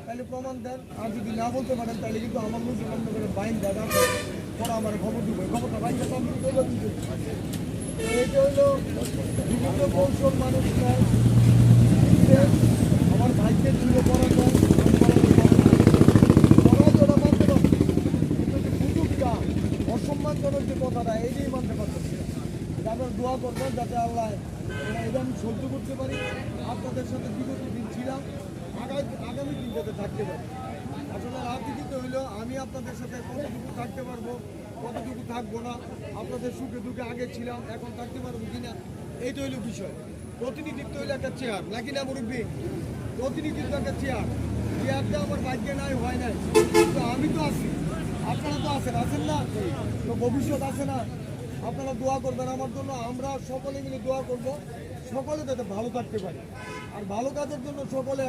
তাহলে প্রমাণ দেন। আর যদি না বলতে পারেন তাহলে কিন্তু আমার মুসলমান করে বাইন দাদা পরে আমার খবর দিব, খবরটা বাইন দাদা আমি বলে দিতে। এইটা হইলো বিভিন্ন কৌশল মানুষ নেয়। আমার ভাইকে ছিল পরাজয়, পরাজয়টা মানতে পারছি, কিন্তু যে সুযোগটা অসম্মানজনক যে কথাটা এইটাই মানতে পারতেছি। আপনার দোয়া করবেন যাতে আল্লাহ এটা আমি সহ্য করতে পারি। আপনাদের সাথে বিগত দিন ছিলাম, আগামী দিন যাতে থাকতে পারি। আসলে রাজনীতিতে হইলেও আমি আপনাদের সাথে কতটুকু থাকতে পারবো, কতটুকু থাকবো না, আপনাদের সুখে দুঃখে আগে ছিলাম এখন থাকতে পারবো কিনা, এইটা হইলো বিষয়। প্রতিনিধিত্ব হইলে একটা চেয়ার নাকি না মুরব্বী? প্রতিনিধিত্ব একটা চেয়ারটা আমার ভাগ্যে নাই, হয় নাই, তো আমি তো আছি, আপনারা তো আছেন না? তো ভবিষ্যৎ আছে না? আপনারা দোয়া করবেন আমার জন্য, আমরা সকলে মিলে দোয়া করব সকলে যাতে ভালো থাকতে পারি। আর ভালো কাজের জন্য সকলে